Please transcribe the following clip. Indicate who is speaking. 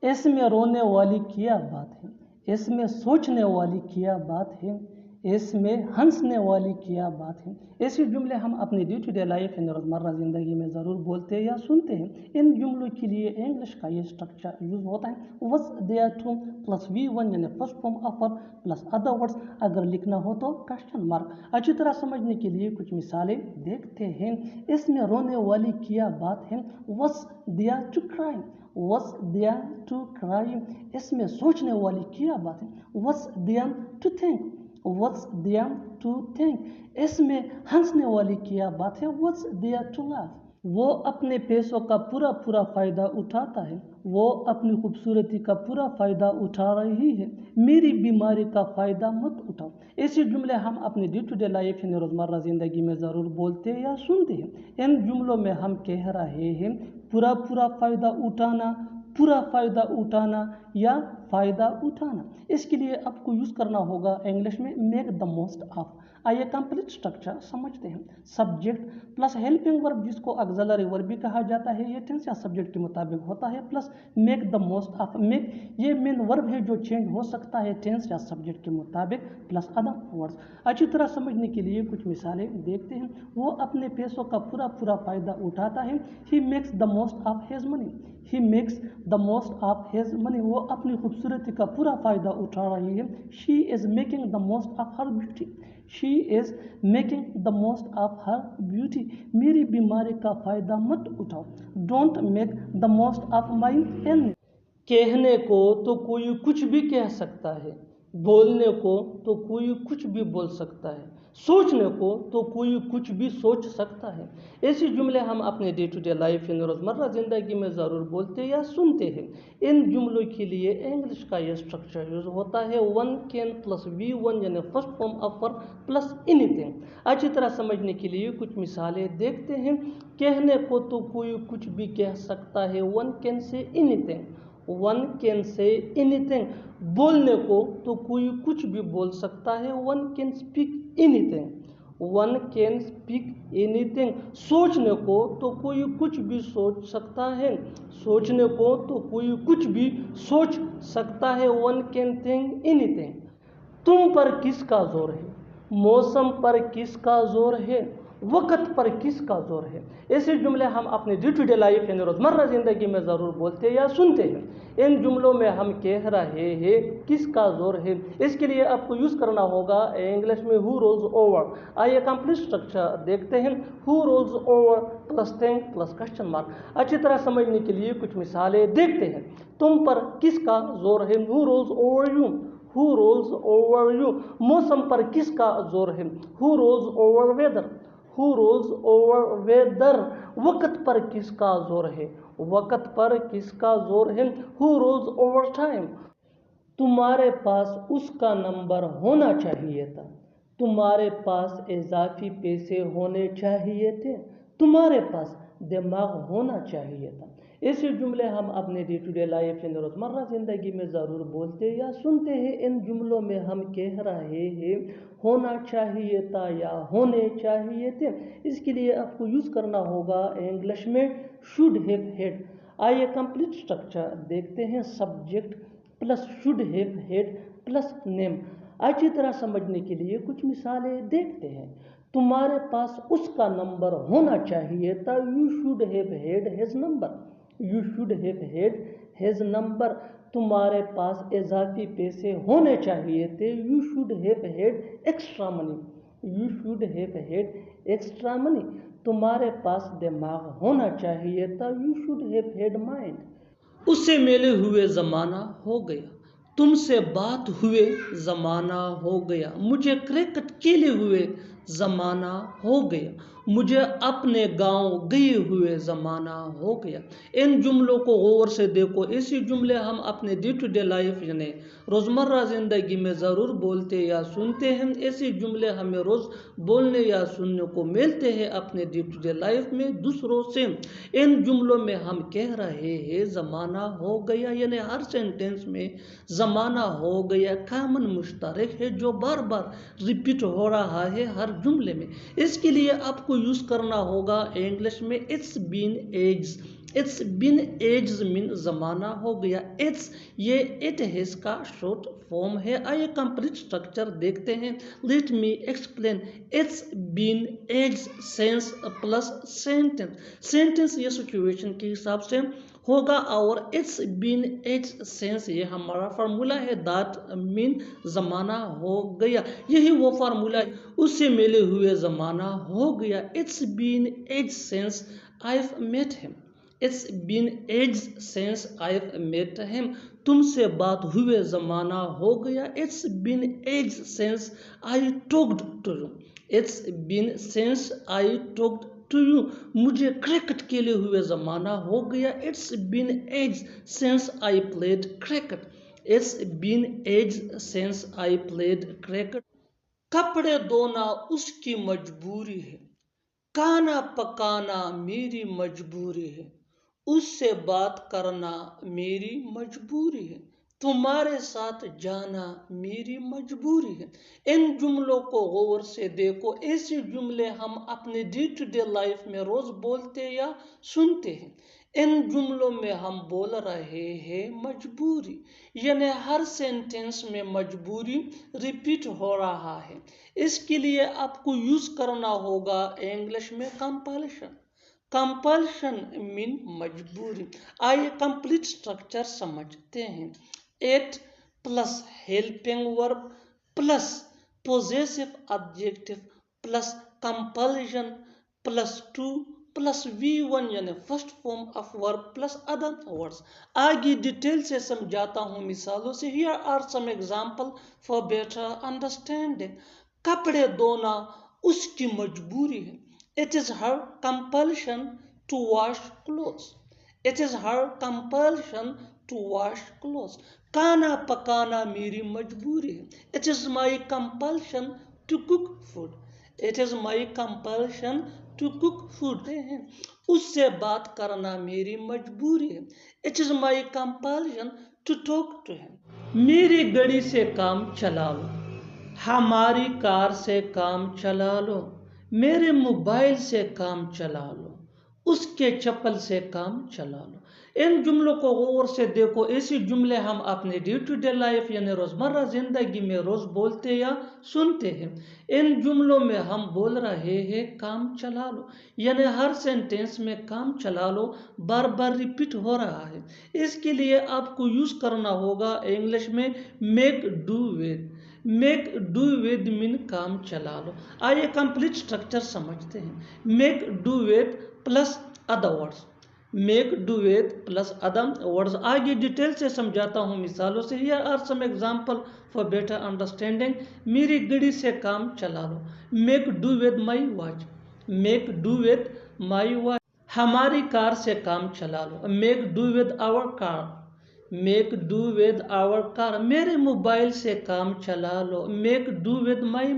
Speaker 1: इसमें रोने वाली क्या बात है, इसमें सोचने वाली क्या बात है, इसमें हंसने वाली क्या बात है। ऐसे जुमले हम अपने डे टू डे लाइफ यानी रोज़मर्रा ज़िंदगी में ज़रूर बोलते हैं या सुनते हैं। इन जुमलों के लिए इंग्लिश का ये स्ट्रक्चर यूज़ होता है, was there two plus V1 यानी first form of verb plus other words. अगर लिखना हो तो क्वेश्चन मार्क। अच्छी तरह समझने के लिए कुछ मिसालें देखते हैं। इसमें रोने वाली क्या बात है, was there to cry, was there to cry. इसमें सोचने वाली क्या बात है, was there to think, what's there to think। इसमें हंसने वाली क्या बात है, what's there to laugh। वो अपने पैसों का पूरा फ़ायदा उठाता है, वो अपनी खूबसूरती का पूरा फ़ायदा उठा रही है, मेरी बीमारी का फ़ायदा मत उठाओ। ऐसे जुमले हम अपने डे टू डे लाइफ यानी रोज़मर्रा ज़िंदगी में ज़रूर बोलते हैं या सुनते हैं। इन जुमलों में हम कह रहे हैं पूरा फ़ायदा उठाना, पूरा फ़ायदा उठाना या फ़ायदा उठाना। इसके लिए आपको यूज़ करना होगा इंग्लिश में मेक द मोस्ट ऑफ। आइए कंप्लीट स्ट्रक्चर समझते हैं। सब्जेक्ट प्लस हेल्पिंग वर्ब जिसको ऑक्सिलरी वर्ब भी कहा जाता है, ये टेंस या सब्जेक्ट के मुताबिक होता है, plus make the most of. Make ये मेन वर्ब है जो चेंज हो सकता है टेंस या सब्जेक्ट के मुताबिक, प्लस अदर वर्ड्स। अच्छी तरह समझने के लिए कुछ मिसालें देखते हैं। वो अपने पैसों का पूरा फ़ायदा उठाता है, he makes the most of his money, he makes the most of his money. वो अपनी खूबसूरती का पूरा फ़ायदा उठा रही है, she is making the most of her beauty, she is making the most of her beauty. मेरी बीमारी का फ़ायदा मत उठाओ, don't make the most of my illness. कहने को तो कोई कुछ भी कह सकता है, बोलने को तो कोई कुछ भी बोल सकता है, सोचने को तो कोई कुछ भी सोच सकता है। ऐसे जुमले हम अपने डे टू डे लाइफ यानी रोज़मर्रा ज़िंदगी में ज़रूर बोलते या सुनते हैं। इन जुमलों के लिए इंग्लिश का यह स्ट्रक्चर यूज़ होता है वन कैन प्लस V1 यानी first form of verb plus anything. अच्छी तरह समझने के लिए कुछ मिसालें देखते हैं। कहने को तो कोई कुछ भी कह सकता है, one can say anything, one can say anything. बोलने को तो कोई कुछ भी बोल सकता है, one can speak anything, one can speak anything. सोचने को तो कोई कुछ भी सोच सकता है, सोचने को तो कोई कुछ भी सोच सकता है, वन कैन थिंक एनीथिंग। तुम पर किसका जोर है, मौसम पर किसका जोर है, वक़्त पर किसका जोर है। ऐसे जुमले हम अपने डे टू डे लाइफ यानी रोज़मर्रा ज़िंदगी में ज़रूर बोलते या सुनते हैं। इन जुमलों में हम कह रहे हैं किसका जोर है। इसके लिए आपको यूज़ करना होगा इंग्लिश में हु रोल्स ओवर। आइए कंप्लीट स्ट्रक्चर देखते हैं। Who rolls over plus thing plus question mark. अच्छी तरह समझने के लिए कुछ मिसालें देखते हैं। तुम पर किसका जोर है, who rolls over you, who rolls over you. मौसम पर किसका जोर है, who rolls over weather, who rolls over weather. वक़्त पर किसका जोर है, वक़्त पर किसका जोर है, हु रोल्स ओवर टाइम। तुम्हारे पास उसका नंबर होना चाहिए था, तुम्हारे पास इजाफी पैसे होने चाहिए थे, तुम्हारे पास दिमाग होना चाहिए था। ऐसे जुमले हम अपने डे टू डे लाइफ यानी रोज़मर्रा ज़िंदगी में ज़रूर बोलते या सुनते हैं। इन जुमलों में हम कह रहे हैं होना चाहिए था या होने चाहिए थे। इसके लिए आपको यूज़ करना होगा इंग्लिश में शुड हैव हैड। आइए कंप्लीट स्ट्रक्चर देखते हैं। Subject plus should have had plus name. अच्छी तरह समझने के लिए कुछ मिसालें देखते हैं। तुम्हारे पास उसका नंबर होना चाहिए था, you should have had his number, you should have had his number. तुम्हारे पास इजाफी पैसे होने चाहिए थे, you should have had extra money, you should have had extra money. तुम्हारे पास दिमाग होना चाहिए था, you should have had mind. उससे मिले हुए ज़माना हो गया, तुमसे बात हुए ज़माना हो गया, मुझे क्रिकेट खेले हुए ज़माना हो गया, मुझे अपने गांव गए हुए ज़माना हो गया। इन जुमलों को गौर से देखो। ऐसे जुमले हम अपने डे टू डे लाइफ यानी रोज़मर्रा ज़िंदगी में ज़रूर बोलते या सुनते हैं। ऐसे जुमले हमें रोज़ बोलने या सुनने को मिलते हैं अपने डे टू डे लाइफ में दूसरों से। इन जुमलों में हम कह रहे हैं ज़माना हो गया, यानी हर सेंटेंस में ज़माना हो गया कॉमन मुश्तरक है जो बार बार रिपीट हो रहा है हर जुमले में। इसके लिए आपको यूज़ करना होगा इंग्लिश में it's been age. It's been ages من زمانہ ہو گیا. اٹس یہ اٹ ہیز کا شارٹ فارم ہے. آئیے کمپلیٹ اسٹرکچر دیکھتے ہیں. Let me explain. It's been ages since plus sentence. Sentence یہ سچویشن کے حساب سے ہوگا اور اٹس بین ایج سینس یہ ہمارا فارمولا ہے. دیٹ مین زمانہ ہو گیا. یہی وہ فارمولا ہے اس سے ملے ہوئے زمانہ ہو گیا. It's been ages since I've met him. It's been ages since I've met him. تم سے بات ہوئے زمانہ ہو گیا. It's been ages since I talked to you. It's been since I talked to you. مجھے کرکٹ کھیلے ہوئے زمانہ ہو گیا. It's been ages since I played cricket. It's been ages since I played cricket. کپڑے دھونا اس کی مجبوری ہے. کھانا پکانا میری مجبوری ہے. اس سے بات کرنا میری مجبوری ہے. تمہارے ساتھ جانا میری مجبوری ہے. ان جملوں کو غور سے دیکھو. ایسے جملے ہم اپنے ڈے ٹو ڈے لائف میں روز بولتے یا سنتے ہیں. ان جملوں میں ہم بول رہے ہیں مجبوری، یعنی ہر سینٹینس میں مجبوری ریپیٹ ہو رہا ہے. اس کے لیے آپ کو یوز کرنا ہوگا انگلش میں کمپلشن. کمپلشن مین مجبوری. آئیے کمپلیٹ اسٹرکچر سمجھتے ہیں. Eight plus helping verb plus possessive adjective plus compulsion plus two plus V1 یعنی first form of verb plus other words. آگے ڈیٹیل سے سمجھاتا ہوں مثالوں سے. Here are some example for better understanding. کپڑے دھونا اس کی مجبوری ہے. It is her compulsion to wash clothes. It is her compulsion to wash clothes. کھانا پکانا میری مجبوری ہے. It is my compulsion to cook food. It is my compulsion to cook food. اس سے بات کرنا میری مجبوری ہے. It is my compulsion to talk to him. میری گاڑی سے کام چلا لو. ہماری کار سے کام چلا لو. میرے موبائل سے کام چلا لو. اس کے چپل سے کام چلا لو. ان جملوں کو غور سے دیکھو. ایسی جملے ہم اپنے ڈے ٹو ڈے لائف یعنی روزمرہ زندگی میں روز بولتے یا سنتے ہیں. ان جملوں میں ہم بول رہے ہیں کام چلا لو، یعنی ہر سینٹینس میں کام چلا لو بار بار ریپیٹ ہو رہا ہے. اس کے لیے آپ کو یوز کرنا ہوگا انگلش میں make do with. Make do with مین کام چلا لو. آئیے کمپلیٹ اسٹرکچر سمجھتے ہیں. Make do with plus other words. Make do with plus other words. آگے ڈیٹیل سے سمجھاتا ہوں مثالوں سے. Here are some example for better understanding. میری گاڑی سے کام چلا لو. Make do with my watch. Make do with my watch. ہماری کار سے کام چلا لو. Make do with our car. Make do with our car. میرے موبائل سے کام چلا لو. Make do with my